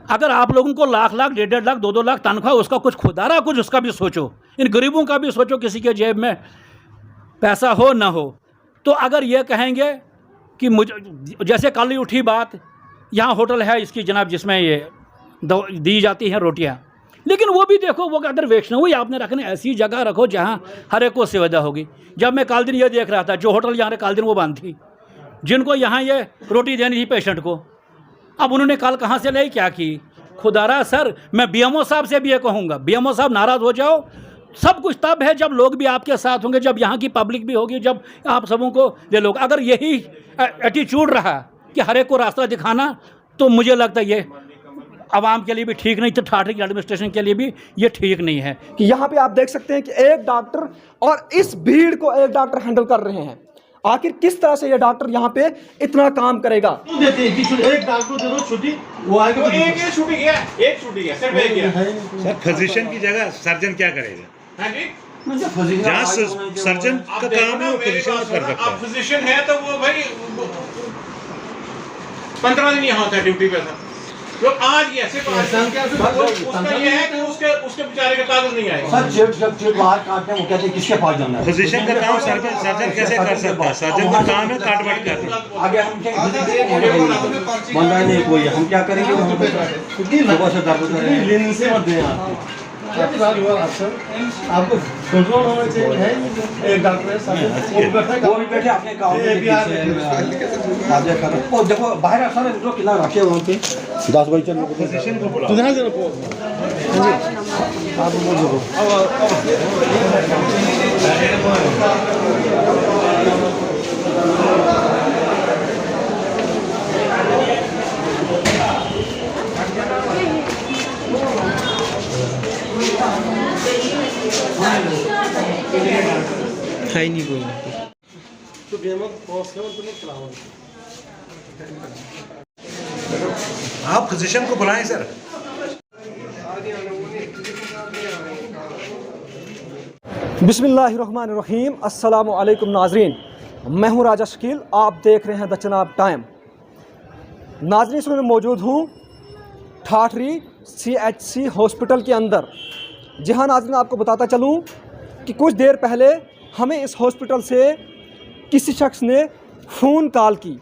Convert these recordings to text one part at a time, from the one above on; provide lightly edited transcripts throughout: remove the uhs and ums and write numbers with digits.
अगर आप लोगों को लाख लाख 1.5 लाख 2-2 लाख तनख्वाह, उसका कुछ खुदारा कुछ उसका भी सोचो, इन गरीबों का भी सोचो, किसी के जेब में पैसा हो ना हो। तो अगर ये कहेंगे कि मुझे, जैसे कल ही उठी बात, यहाँ होटल है इसकी जनाब जिसमें ये दी जाती हैं रोटियाँ, लेकिन वो भी देखो, वो अगर वैष्णवी आपने रखने ऐसी जगह रखो जहाँ हर एक को सुविधा होगी। जब मैं कल दिन ये देख रहा था, जो होटल यहाँ कल दिन वो बंद थी, जिनको यहाँ ये रोटी देनी थी पेशेंट को, अब उन्होंने कल कहाँ से लाई, क्या की? खुदारा सर, मैं बीएमओ साहब से भी ये कहूँगा, बीएमओ साहब नाराज़ हो जाओ, सब कुछ तब है जब लोग भी आपके साथ होंगे, जब यहाँ की पब्लिक भी होगी, जब आप सबों को ले लोग। अगर यही एटीट्यूड रहा कि हर एक को रास्ता दिखाना, तो मुझे लगता है ये आवाम के लिए भी ठीक नहीं, तो ठाठरी एडमिनिस्ट्रेशन के लिए भी ये ठीक नहीं है। कि यहाँ पे आप देख सकते हैं कि एक डॉक्टर और इस भीड़ को एक डॉक्टर हैंडल कर रहे हैं। आखिर किस तरह से ये डॉक्टर यहाँ पे इतना काम करेगा? देते हैं कि एक डॉक्टर दे दो छुट्टी, वो आएगा तो एक छुट्टी गया, एक छुट्टी गया, सिर्फ एक गया। सर फिजिशियन की जगह सर्जन क्या करेगा? हाँ जी, जहाँ सर्जन का काम है वो फिजिशियन कर सकता है। आप फिजिशियन है तो वो भाई 15 दिन यहाँ होता है ड्यूटी पे था, तो आज ये ऐसे उसका ये है कि उसके बेचारे के कागज नहीं आए। सर जेट बाहर काटते हैं, वो कहते हैं किसके पास जाना है? फिजिशियन का काम सर्जन कैसे कर सकता है? सर्जन का काम है काट बाट करना। आगे हम क्या बंदा नहीं कोई, हम क्या करेंगे? सुबह से दर्द लेने से मत दें आपको कंट्रोल होना चाहिए। है एक डॉक्टर है, वो भी बैठे अपने काम में। देखो बाहर सारे जो किला रखे वहाँ पे 10 बजे चल फिजिशियन को बुलाओ। है नहीं कोई। आप फिजिशियन को बुलाएं सर। बिस्मिल्लाहिर्रहमानिर्रहीम, अस्सलामु अलैकुम नाजरीन, मैं हूं राजा शकील, आप देख रहे हैं द चनाब टाइम। नाजरीन, इसमें मैं मौजूद हूं ठाठरी CHC हॉस्पिटल के अंदर। जी हाँ नाजरीन, आपको बताता चलूं कि कुछ देर पहले हमें इस हॉस्पिटल से किसी शख्स ने फ़ोन कॉल की,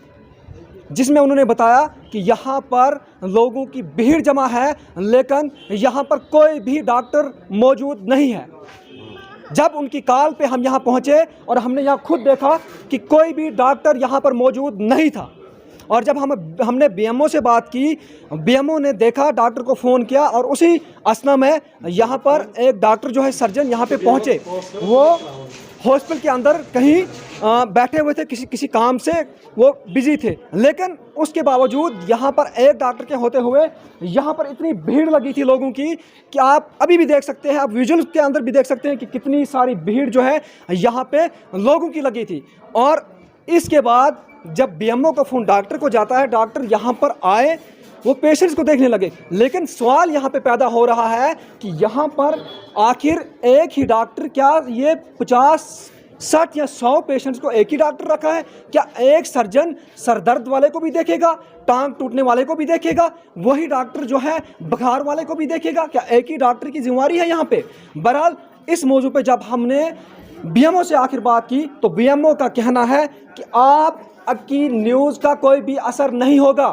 जिसमें उन्होंने बताया कि यहाँ पर लोगों की भीड़ जमा है, लेकिन यहाँ पर कोई भी डॉक्टर मौजूद नहीं है। जब उनकी कॉल पे हम यहाँ पहुँचे और हमने यहाँ खुद देखा कि कोई भी डॉक्टर यहाँ पर मौजूद नहीं था। और जब हमने बीएमओ से बात की, बीएमओ ने देखा, डॉक्टर को फ़ोन किया, और उसी असना में यहाँ पर एक डॉक्टर जो है सर्जन यहाँ पे पहुँचे। वो हॉस्पिटल के अंदर कहीं बैठे हुए थे, किसी काम से वो बिजी थे, लेकिन उसके बावजूद यहाँ पर एक डॉक्टर के होते हुए यहाँ पर इतनी भीड़ लगी थी लोगों की कि आप अभी भी देख सकते हैं, आप विजुअल के अंदर भी देख सकते हैं कि कितनी सारी भीड़ जो है यहाँ पे लोगों की लगी थी। और इसके बाद जब बीएमओ का फ़ोन डॉक्टर को जाता है, डॉक्टर यहाँ पर आए, वो पेशेंट्स को देखने लगे, लेकिन सवाल यहाँ पे पैदा हो रहा है कि यहाँ पर आखिर एक ही डॉक्टर, क्या ये 50, 60 या 100 पेशेंट्स को एक ही डॉक्टर रखा है? क्या एक सर्जन सर दर्द वाले को भी देखेगा, टांग टूटने वाले को भी देखेगा, वही डॉक्टर जो है बुखार वाले को भी देखेगा? क्या एक ही डॉक्टर की जिम्मेवारी है यहाँ पे? बहरहाल इस मौजू पे जब हमने बीएमओ से आखिर बात की, तो बीएमओ का कहना है कि आप अब की न्यूज़ का कोई भी असर नहीं होगा,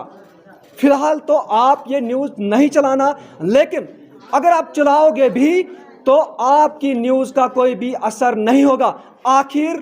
फ़िलहाल तो आप ये न्यूज़ नहीं चलाना, लेकिन अगर आप चलाओगे भी तो आपकी न्यूज़ का कोई भी असर नहीं होगा। आखिर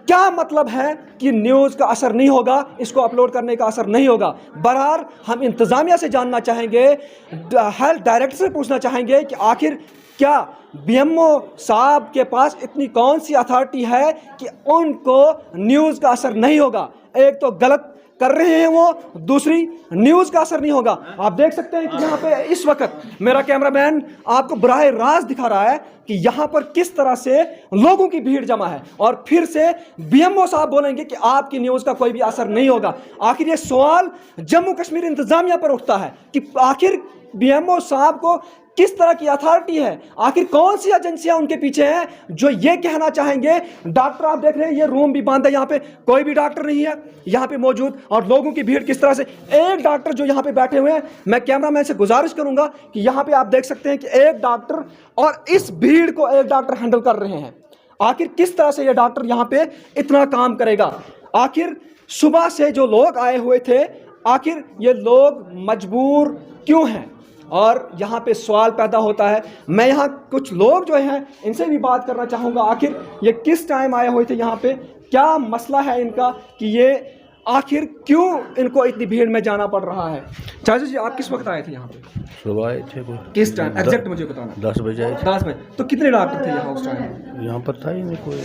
क्या मतलब है कि न्यूज़ का असर नहीं होगा, इसको अपलोड करने का असर नहीं होगा? बहरहाल हम इंतज़ामिया से जानना चाहेंगे, हेल्थ डायरेक्टर से पूछना चाहेंगे कि आखिर क्या बीएमओ साहब के पास इतनी कौन सी अथॉरिटी है कि उनको न्यूज़ का असर नहीं होगा? एक तो गलत कर रहे हैं वो, दूसरी न्यूज़ का असर नहीं होगा। आप देख सकते हैं कि यहाँ पे इस वक्त मेरा कैमरामैन आपको बराह रास्त दिखा रहा है कि यहाँ पर किस तरह से लोगों की भीड़ जमा है, और फिर से बीएमओ साहब बोलेंगे कि आपकी न्यूज़ का कोई भी असर नहीं होगा। आखिर ये सवाल जम्मू कश्मीर इंतज़ामिया पर उठता है कि आखिर बीएमओ साहब को किस तरह की अथॉरिटी है, आखिर कौन सी एजेंसियां उनके पीछे हैं जो ये कहना चाहेंगे। डॉक्टर आप देख रहे हैं, ये रूम भी बंद है, यहाँ पे कोई भी डॉक्टर नहीं है यहाँ पे मौजूद, और लोगों की भीड़ किस तरह से। एक डॉक्टर जो यहाँ पे बैठे हुए हैं, मैं कैमरामैन से गुजारिश करूंगा कि यहाँ पे आप देख सकते हैं कि एक डॉक्टर और इस भीड़ को एक डॉक्टर हैंडल कर रहे हैं। आखिर किस तरह से ये डॉक्टर यहाँ पे इतना काम करेगा। आखिर सुबह से जो लोग आए हुए थे, आखिर ये लोग मजबूर क्यों हैं, और यहाँ पे सवाल पैदा होता है। मैं यहाँ कुछ लोग जो हैं इनसे भी बात करना चाहूँगा, आखिर ये किस टाइम आए हुए थे यहाँ पे, क्या मसला है इनका कि ये आखिर क्यों इनको इतनी भीड़ में जाना पड़ रहा है। चाचा जी आप किस वक्त आए थे यहाँ पे? सुबह आए थे कोई किस टाइम एग्जैक्ट मुझे बताना। 10 बजे आए थे। 10 बजे। तो कितने डॉक्टर थे यहाँ उस टाइम? यहाँ पर था ही नहीं कोई।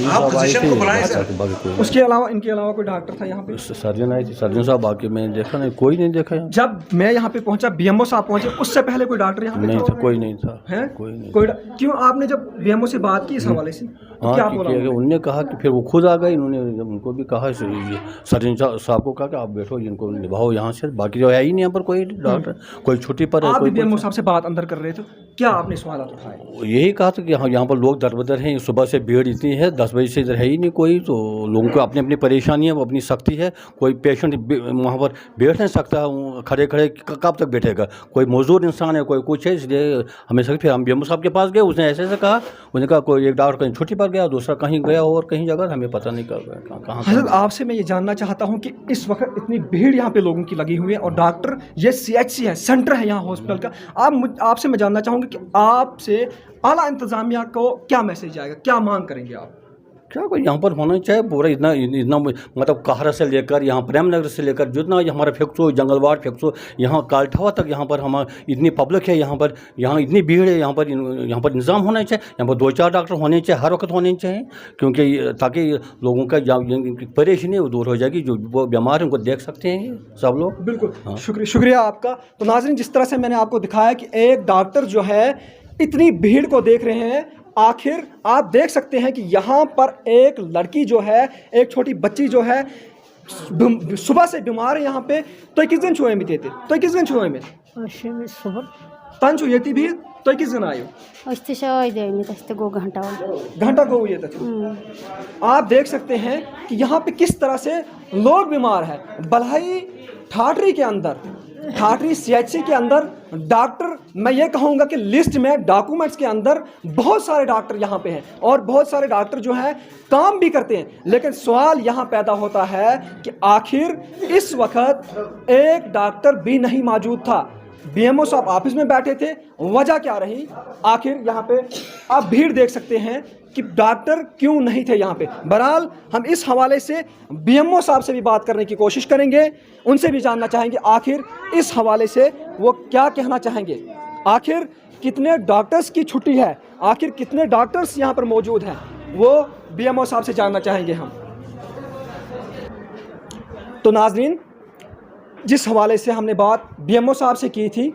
आप फिजिशियन को बुलाएं सर। बाकी कोई उसके अलावा इनके अलावा कोई डॉक्टर था यहाँ पे? सर्जन आए थे, सर्जन साहब बाकी मैंने देखा नहीं, कोई नहीं देखा यहाँ। जब मैं यहाँ पे पहुंचा, बीएमओ साहब पहुंचे, उससे पहले कोई डॉक्टर यहाँ पे नहीं था, कोई नहीं था। है कोई नहीं। क्यों आपने जब बीएमओ से बात की इस हवाले से, हाँ क्या बोला उन्होंने कहा कि फिर वो खुद आ गए, इन्होंने उनको भी कहा, सर्जन साहब को कहा कि आप बैठो, इनको निभाओ यहाँ से, बाकी जो है ही नहीं यहाँ पर कोई डॉक्टर, कोई छुट्टी पर है। आप कोई बीएमओ साहब से बात अंदर कर रहे थे, क्या आपने सवाल उठाए? यही कहा था कि यहाँ पर लोग दरबदर हैं, सुबह से भीड़ इतनी है, 10 बजे से इधर है ही नहीं कोई, तो लोगों को अपनी अपनी परेशानी है, वो अपनी सख्ती है। कोई पेशेंट वहाँ पर बैठ नहीं सकता, खड़े खड़े कब तक बैठेगा, कोई मजदूर इंसान है, कोई कुछ है, इसलिए हमें फिर हम बीएमओ साहब के पास गए, उसने ऐसे ऐसे कहा, उसने कहा कोई एक डॉक्टर कहीं छुट्टी पर गया, दूसरा कहीं गया और कहीं जगह, हमें पता नहीं कर गया कहाँ। हज़रत आपसे मैं ये जानना चाहता हूँ कि इस वक्त इतनी भीड़ यहाँ पे लोगों की लगी हुई है, और डॉक्टर ये CHC है, सेंटर है यहाँ हॉस्पिटल का, आपसे मैं जानना चाहूँगी कि आपसे आला इंतज़ामिया को क्या मैसेज आएगा, क्या मांग करेंगे आप? क्या कोई यहाँ पर होना चाहिए पूरा इतना मतलब कहरा से लेकर यहाँ प्रेम नगर से लेकर जितना हमारा फेक्सो, जंगलवाड़ फेक्सो, यहाँ कालठावा तक, यहाँ पर हमारा इतनी पब्लिक है, यहाँ पर इतनी भीड़ है, यहाँ पर इंतज़ाम होना चाहिए, यहाँ पर 2-4 डॉक्टर होने चाहिए, हर वक्त होने चाहिए, क्योंकि ताकि लोगों का परेशानी वो दूर हो जाएगी, जो वो बीमार हैं उनको देख सकते हैं सब लोग। बिल्कुल। हाँ। शुक्रिया आपका। तो नाज़रीन, जिस तरह से मैंने आपको दिखाया कि एक डॉक्टर जो है इतनी भीड़ को देख रहे हैं, आखिर आप देख सकते हैं कि यहाँ पर एक लड़की जो है, एक छोटी बच्ची जो है सुबह से बीमार है यहाँ पे। तो किस दिन छुए में थे, तो किस दिन छुए में तन छुए थी भी, तो किस दिन आयो घंटा को हुए थे। आप देख सकते हैं कि यहाँ पे किस तरह से लोग बीमार हैं। बल्हाई ठाठरी के अंदर, ठाठरी CHC के अंदर डॉक्टर, मैं ये कहूँगा कि लिस्ट में डॉक्यूमेंट्स के अंदर बहुत सारे डॉक्टर यहाँ पे हैं, और बहुत सारे डॉक्टर जो हैं काम भी करते हैं, लेकिन सवाल यहाँ पैदा होता है कि आखिर इस वक्त एक डॉक्टर भी नहीं मौजूद था। BMO साहब ऑफिस में बैठे थे, वजह क्या रही, आखिर यहाँ पे आप भीड़ देख सकते हैं कि डॉक्टर क्यों नहीं थे यहाँ पे। बहरहाल हम इस हवाले से BMO साहब से भी बात करने की कोशिश करेंगे, उनसे भी जानना चाहेंगे आखिर इस हवाले से वो क्या कहना चाहेंगे, आखिर कितने डॉक्टर्स की छुट्टी है, आखिर कितने डॉक्टर्स यहाँ पर मौजूद हैं, वो BMO साहब से जानना चाहेंगे हम। तो नाजरीन, जिस हवाले से हमने बात BMO साहब से की थी,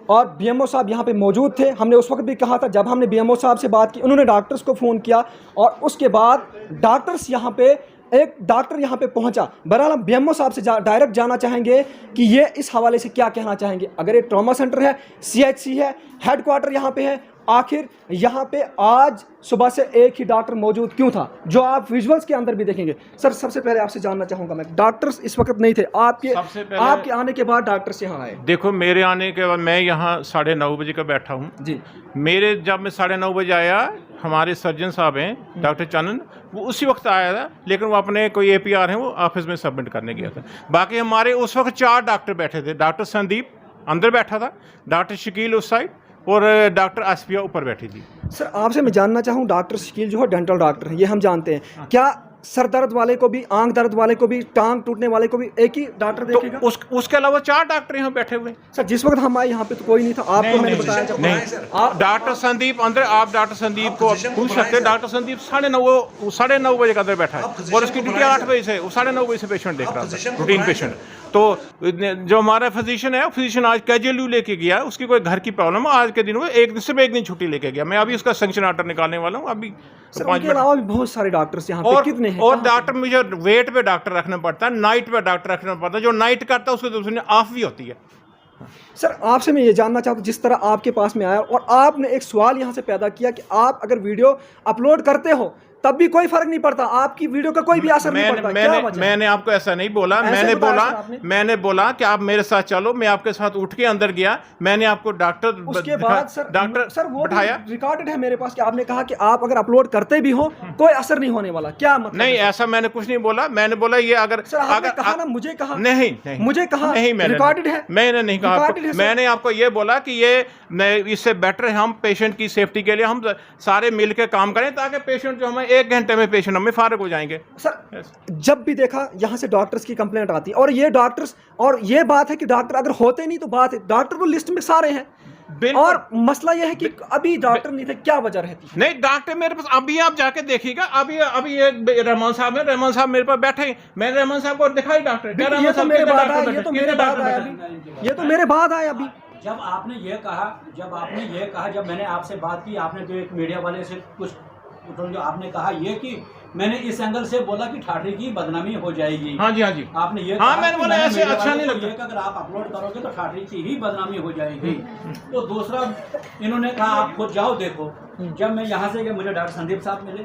और BMO साहब यहाँ पे मौजूद थे, हमने उस वक्त भी कहा था, जब हमने BMO साहब से बात की, उन्होंने डॉक्टर्स को फ़ोन किया, और उसके बाद डॉक्टर्स यहाँ पे, एक डॉक्टर यहाँ पे पहुँचा। बहरहाल हम BMO साहब से डायरेक्ट जानना चाहेंगे कि ये इस हवाले से क्या कहना चाहेंगे। अगर ये ट्रॉमा सेंटर है, CHC है, हेड क्वार्टर यहाँ पे है, आखिर यहाँ पे आज सुबह से एक ही डॉक्टर मौजूद क्यों था, जो आप विजुअल्स के अंदर भी देखेंगे। सर, सबसे पहले आपसे जानना चाहूँगा मैं, डॉक्टर्स इस वक्त नहीं थे, आपके आने के बाद डॉक्टर्स यहाँ आए। देखो, मेरे आने के बाद मैं यहाँ 9:30 बजे का बैठा हूँ जी। जब मैं 9:30 बजे आया, हमारे सर्जन साहब हैं डॉक्टर चनन, वो उसी वक्त आया था, लेकिन वो अपने कोई APR हैं वो ऑफिस में सबमिट करने गया था। बाकी हमारे उस वक्त 4 डॉक्टर बैठे थे। डॉक्टर संदीप अंदर बैठा था, डॉक्टर शकील उस साइड, और डॉक्टर आसफिया ऊपर बैठी थी। सर, आपसे मैं जानना चाहूँ, डॉक्टर शकील जो है डेंटल डॉक्टर हैं, ये हम जानते हैं, क्या सर दर्द वाले को भी, आंख दर्द वाले को भी, टांग टूटने वाले को भी एक ही डॉक्टर देखेगा? तो उसके अलावा 4 डॉक्टर यहाँ बैठे हुए। सर, जिस वक्त हम आए यहाँ पे तो कोई नहीं था, आपको मैंने बताया जब डॉक्टर संदीप अंदर, आप डॉक्टर संदीप को पूछ सकते हैं। डॉक्टर संदीप 9:30 बजे के अंदर बैठा है, और उसकी ड्यूटी 8 बजे से, वो 9:30 बजे से पेशेंट देख रहा था, रूटीन पेशेंट। तो जो हमारा फिजिशियन है, फिजिशियन आज कैजुअल लीव लेके गया, उसकी कोई घर की प्रॉब्लम है, आज के दिन वो सिर्फ एक दिन छुट्टी लेके गया। मैं अभी उसका सैंक्शन ऑर्डर निकालने वाला हूँ अभी। सर, उनके अलावा भी बहुत सारे डॉक्टर्स यहाँ पे कितने हैं? और डॉक्टर, मुझे वेट पे डॉक्टर रखना पड़ता है, नाइट पे डॉक्टर रखना पड़ता है। जो नाइट करता है उसको दूसरी ऑफ भी होती है, सर आपसे मैं ये जानना चाहता हूँ, जिस तरह आपके पास में आया और आपने एक सवाल यहाँ से पैदा किया कि आप अगर वीडियो अपलोड करते हो तब भी कोई फर्क नहीं पड़ता, आपकी वीडियो का कोई भी असर नहीं पड़ता, क्या वजह? मैंने आपको ऐसा नहीं बोला। मैंने बोला कि आप मेरे साथ चलो, मैं आपके साथ उठ के अंदर गया, मैंने आपको डॉक्टर उसके बाद सर वो बैठाया, रिकॉर्डेड है मेरे पास कि आपने कहा कि आप अगर अपलोड करते भी हो कोई असर नहीं होने वाला, क्या मतलब? नहीं, ऐसा मैंने कुछ नहीं बोला। मैंने बोला ये अगर कहा ना, मुझे कहा नहीं मुझे कहा नहीं, रिकॉर्डेड है, मैंने नहीं कहा। मैंने आपको ये बोला कि ये इससे बेटर है हम पेशेंट की सेफ्टी के लिए हम सारे मिल के काम करें ताकि पेशेंट जो हमें 1 घंटे में पेशेंट हमें फारिग हो जाएंगे। सर जब भी देखा यहाँ से डॉक्टर्स की कंप्लेंट आती है और ये डॉक्टर्स, और ये बात है कि डॉक्टर अगर होते नहीं तो बात है, डॉक्टर तो लिस्ट में सारे हैं, और मसला यह है कि अभी डॉक्टर नहीं थे, क्या वजह रहती है? नहीं, डॉक्टर मेरे पास अभी आप जाके देखिएगा, अभी ये रहमान साहब है, रहमान साहब मेरे पास बैठे, मैंने रहमान साहब को दिखाई डॉक्टर, ये तो मेरे बाद आया, ये तो मेरे बाद आया अभी, ये तो मेरे बाद आया अभी। जब आपने ये कहा, जब मैंने आपसे बात की, आपने तो एक मीडिया वाले से कुछ जो आपने कहा ये कि मैंने इस एंगल से बोला कि ठाठरी की बदनामी हो जाएगी। हाँ जी, हाँ जी, आपने ये हाँ, मैंने बोला ऐसे अच्छा नहीं लगता कि अगर आप अपलोड करोगे तो ठाठरी की ही बदनामी हो जाएगी। तो दूसरा इन्होंने कहा आप खुद जाओ देखो। जब मैं यहाँ से गया, मुझे डॉक्टर संदीप साहब मिले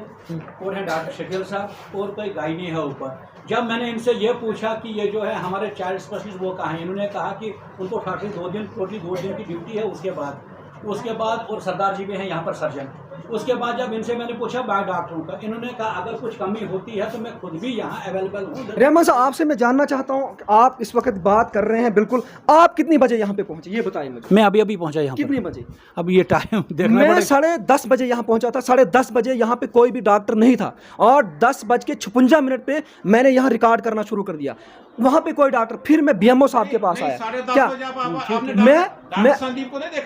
और हैं डॉक्टर शकील साहब और कोई गायनी है ऊपर। जब मैंने इनसे ये पूछा कि ये जो है हमारे चाइल्ड स्पेशलिस्ट वो कहाँ हैं, इन्होंने कहा कि उनको ठाठरी 2 दिन की ड्यूटी है, उसके बाद और सरदार जी भी हैं यहाँ पर सर्जन। उसके बाद जब इनसे मैंने पूछा बाकी डॉक्टरों का, इन्होंने कहा अगर कुछ कमी होती है तो मैं खुद भी यहाँ अवेलेबल हूँ। रहमान साहब आपसे मैं जानना चाहता हूँ, आप इस वक्त बात कर रहे हैं, बिल्कुल आप कितनी बजे यहाँ पे पहुँचे ये बताइए मुझे। मैं अभी पहुँचा यहाँ। कितनी बजे? अब ये टाइम देखना मैं 10:30 बजे यहाँ पहुँचा था। 10:30 बजे यहाँ पे कोई भी डॉक्टर नहीं था और 10:56 पे मैंने यहाँ रिकॉर्ड करना शुरू कर दिया, वहाँ पे कोई डॉक्टर। फिर मैं बीएमओ साहब के पास आया, क्या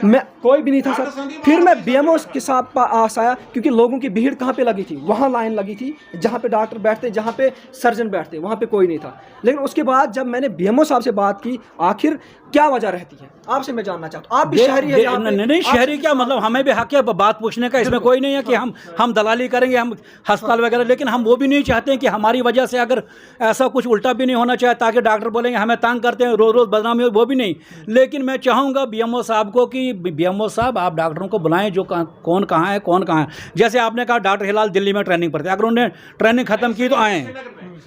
मैं कोई भी नहीं था सर। फिर मैं बीएमओ के साथ पास आया क्योंकि लोगों की भीड़ कहाँ पे लगी थी, वहाँ लाइन लगी थी जहाँ पे डॉक्टर बैठते, जहाँ पे सर्जन बैठते, वहाँ पे कोई नहीं था। लेकिन उसके बाद जब मैंने बीएमओ साहब से बात की, आखिर क्या वजह रहती है आपसे मैं जानना चाहता हूँ। आप भी शहरी है? नहीं, शहरी क्या मतलब, हमें भी हक है बात पूछने का, इसमें कोई नहीं है कि हम दलाली करेंगे, हम अस्पताल वगैरह, लेकिन हम वो भी नहीं चाहते हैं कि हमारी वजह से अगर ऐसा कुछ उल्टा भी नहीं होना चाहिए ताकि डॉक्टर बोलेंगे हमें तंग करते हैं, रोज़ बदनामी हो, वो भी नहीं। लेकिन मैं चाहूँगा बीएमओ साहब को कि बीएमओ साहब आप डॉक्टरों को बुलाएं जो कौन कहाँ है। जैसे आपने कहा डॉक्टर हिलाल दिल्ली में ट्रेनिंग पर थे, अगर उन्होंने ट्रेनिंग ख़त्म की तो आएँ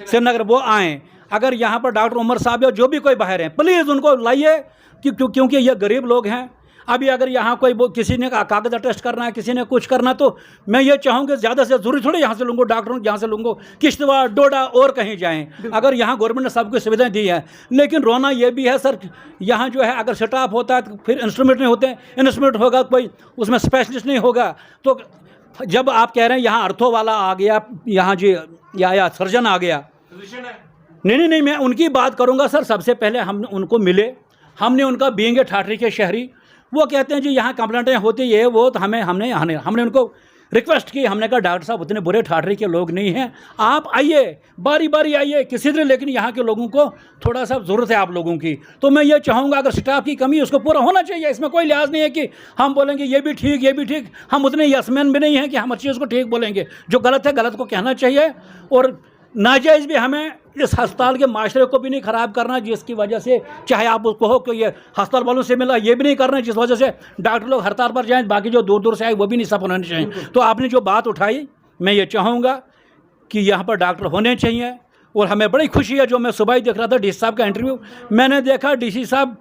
श्रीनगर, वो आएँ। अगर यहाँ पर डॉक्टर उमर साहब या जो भी कोई बाहर हैं, प्लीज़ उनको लाइए क्योंकि ये गरीब लोग हैं। अभी अगर यहाँ कोई किसी ने कागज़ टेस्ट करना है, किसी ने कुछ करना, तो मैं ये चाहूँगा ज़्यादा से ज़रूरी थोड़ी यहाँ से लूँगा डॉक्टरों, यहाँ से लूँगा किश्तवाड़, डोडा और कहीं जाएँ। अगर यहाँ गवर्नमेंट ने सबको सुविधाएं दी है, लेकिन रोना ये भी है सर, यहाँ जो है अगर स्टाफ होता है तो फिर इंस्ट्रूमेंट नहीं होते, इंस्ट्रूमेंट होगा कोई उसमें स्पेशलिस्ट नहीं होगा। तो जब आप कह रहे हैं यहाँ अर्थो वाला आ गया, यहाँ जी या सर्जन आ गया, नहीं, मैं उनकी बात करूँगा सर। सबसे पहले हम उनको मिले, हमने उनका बीइंग ठाठरी के शहरी, वो कहते हैं जी यहाँ कंप्लेंटें होती है वो, तो हमने उनको रिक्वेस्ट की, हमने कहा डॉक्टर साहब उतने बुरे ठाठरी के लोग नहीं हैं, आप आइए, बारी बारी आइए किसी तरह, लेकिन यहाँ के लोगों को थोड़ा सा ज़रूरत है आप लोगों की। तो मैं ये चाहूँगा अगर स्टाफ की कमी है उसको पूरा होना चाहिए, इसमें कोई लिहाज नहीं है कि हम बोलेंगे ये भी ठीक। हम उतने यसमैन भी नहीं हैं कि हम हर चीज़ को ठीक बोलेंगे। जो गलत है गलत को कहना चाहिए, और नाजायज़ भी हमें इस अस्पताल के माशरे को भी नहीं ख़राब करना, जिसकी वजह से चाहे आप उसको हो कि ये अस्पताल वालों से मिला, ये भी नहीं करना जिस वजह से डॉक्टर लोग हड़ताल पर जाएं, बाकी जो दूर से आए वो भी नहीं सब होने चाहिए। तो आपने जो बात उठाई, मैं ये चाहूँगा कि यहाँ पर डॉक्टर होने चाहिए। और हमें बड़ी खुशी है, जो मैं सुबह ही देख रहा था डीसी साहब का इंटरव्यू, मैंने देखा डीसी साहब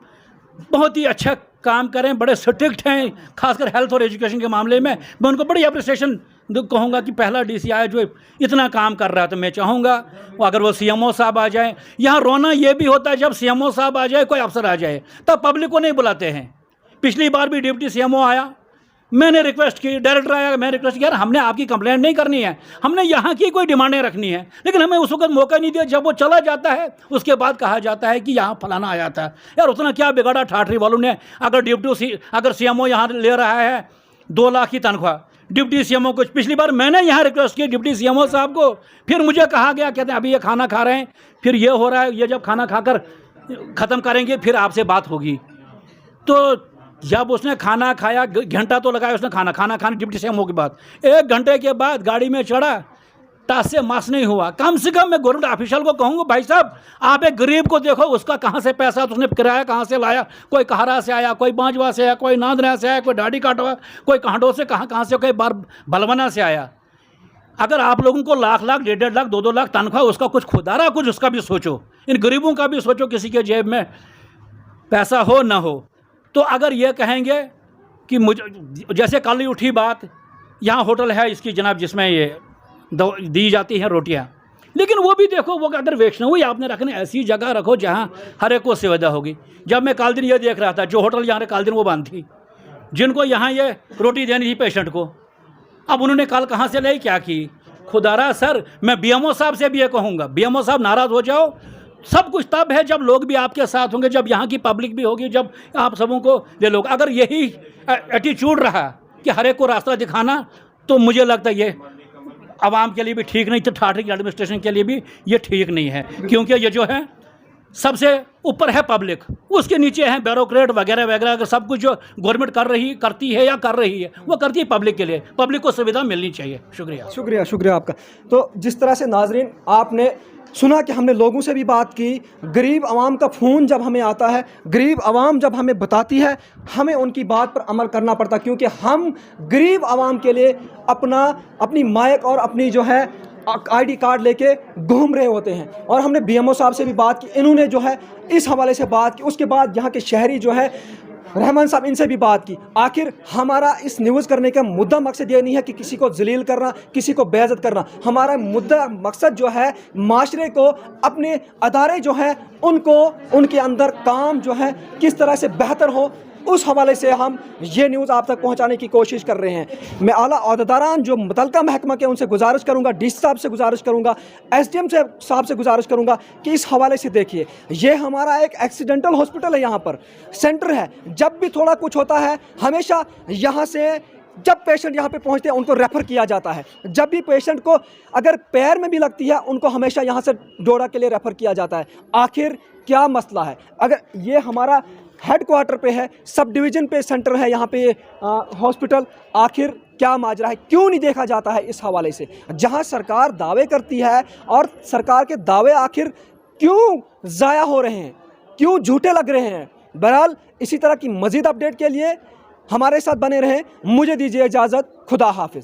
बहुत ही अच्छा काम करें, बड़े स्ट्रिक्ट हैं, खासकर हेल्थ और एजुकेशन के मामले में। मैं उनको बड़ी अप्रिसिएशन कहूँगा कि पहला डीसी आया जो इतना काम कर रहा है। तो मैं चाहूँगा अगर वो सीएमओ साहब आ जाए, यहाँ रोना ये भी होता है जब सीएमओ साहब आ जाए, कोई अफसर आ जाए, तब पब्लिक को नहीं बुलाते हैं। पिछली बार भी डिप्टी सीएमओ आया, मैंने रिक्वेस्ट की, डायरेक्टर आया, मैं रिक्वेस्ट किया, हमने आपकी कंप्लेंट नहीं करनी है, हमने यहाँ की कोई डिमांडें रखनी है, लेकिन हमें उस वक्त मौका नहीं दिया। जब वो चला जाता है उसके बाद कहा जाता है कि यहाँ फलाना आया था। यार उतना क्या बिगाड़ा ठाठरी वालों ने? अगर सीएमओ यहाँ ले रहा है 2 लाख की तनख्वाह, डिप्टी सीएमओ को पिछली बार मैंने यहाँ रिक्वेस्ट की डिप्टी सीएमओ साहब को, फिर मुझे कहा गया, कहते हैं अभी ये खाना खा रहे हैं, फिर ये हो रहा है, ये जब खाना खाकर ख़त्म करेंगे फिर आपसे बात होगी। तो जब उसने खाना खाया, घंटा तो लगाया उसने खाना खाने डिप्टी सीएमओ के बाद, 1 घंटे के बाद गाड़ी में चढ़ा, टास से मास नहीं हुआ। कम से कम मैं गवर्नमेंट ऑफिशियल को कहूँगा, भाई साहब आप एक गरीब को देखो, उसका कहाँ से पैसा तो उसने किराया कहाँ से लाया, कोई कहारा से आया, कोई बांजवा से आया, कोई नांदरा से आया, कोई ढाडी काटवा, कोई कांडो से कहाँ से, कोई बलवना से आया। अगर आप लोगों को लाख लाख 1.5 लाख 2-2 लाख तनख्वाह, उसका कुछ खुदारा कुछ उसका भी सोचो, इन गरीबों का भी सोचो, किसी के जेब में पैसा हो ना हो। तो अगर ये कहेंगे कि मुझे, जैसे कल ही उठी बात, यहाँ होटल है इसकी जनाब जिसमें ये दी जाती हैं रोटियाँ, लेकिन वो भी देखो, वो अगर वेचना हुई आपने रखने ऐसी जगह रखो जहाँ हर एक को सुविधा होगी। जब मैं कल दिन ये देख रहा था, जो होटल यहाँ कल दिन वो बंद थी, जिनको यहाँ ये रोटी देनी थी पेशेंट को, अब उन्होंने कल कहाँ से लाई, क्या की? खुदारा सर, मैं बीएमओ साहब से भी ये कहूँगा, बीएमओ साहब नाराज़ हो जाओ, सब कुछ तब है जब लोग भी आपके साथ होंगे, जब यहाँ की पब्लिक भी होगी, जब आप सबों को ले लोग। अगर यही एटीट्यूड रहा कि हर एक को रास्ता दिखाना, तो मुझे लगता है ये आवाम के लिए भी ठीक नहीं, तो ठाठरी की एडमिनिस्ट्रेशन के लिए भी ये ठीक नहीं है, क्योंकि ये जो है सबसे ऊपर है पब्लिक, उसके नीचे हैं ब्यूरोक्रेट वगैरह वगैरह। अगर सब कुछ जो गवर्नमेंट करती है या कर रही है, वो करती है पब्लिक के लिए, पब्लिक को सुविधा मिलनी चाहिए। शुक्रिया। शुक्रिया आपका। तो जिस तरह से नाजरीन आपने सुना कि हमने लोगों से भी बात की, गरीब आवाम का फ़ोन जब हमें आता है, गरीब आवाम जब हमें बताती है, हमें उनकी बात पर अमल करना पड़ता, क्योंकि हम गरीब आवाम के लिए अपनी माइक और अपनी जो है आईडी कार्ड लेके घूम रहे होते हैं। और हमने बीएमओ साहब से भी बात की, इन्होंने जो है इस हवाले से बात की। उसके बाद यहाँ के शहरी जो है रहमान साहब, इनसे भी बात की। आखिर हमारा इस न्यूज़ करने का मुद्दा मकसद ये नहीं है कि किसी को जलील करना, किसी को बेइज्जत करना। हमारा मुद्दा मकसद जो है माशरे को, अपने अदारे जो हैं उनको, उनके अंदर काम जो है किस तरह से बेहतर हो, उस हवाले से हम ये न्यूज़ आप तक पहुंचाने की कोशिश कर रहे हैं। मैं आला अहदेदारान जो मुतल्लिका महकमा के, उनसे गुजारिश करूंगा, डीसी साहब से गुजारिश करूंगा, एसडीएम साहब से गुजारिश करूंगा कि इस हवाले से देखिए, ये हमारा एक एक्सीडेंटल हॉस्पिटल है, यहाँ पर सेंटर है। जब भी थोड़ा कुछ होता है, हमेशा यहाँ से जब पेशेंट यहाँ पे पहुँचते हैं उनको रेफ़र किया जाता है। जब भी पेशेंट को अगर पैर में भी लगती है, उनको हमेशा यहाँ से डोडा के लिए रेफ़र किया जाता है। आखिर क्या मसला है? अगर ये हमारा हेड क्वार्टर पे है, सब डिवीज़न पे सेंटर है यहाँ पे हॉस्पिटल, आखिर क्या माजरा है? क्यों नहीं देखा जाता है इस हवाले से? जहाँ सरकार दावे करती है, और सरकार के दावे आखिर क्यों ज़ाया हो रहे हैं, क्यों झूठे लग रहे हैं? बहरहाल इसी तरह की मज़ीद अपडेट के लिए हमारे साथ बने रहें। मुझे दीजिए इजाज़त। खुदा हाफिज़।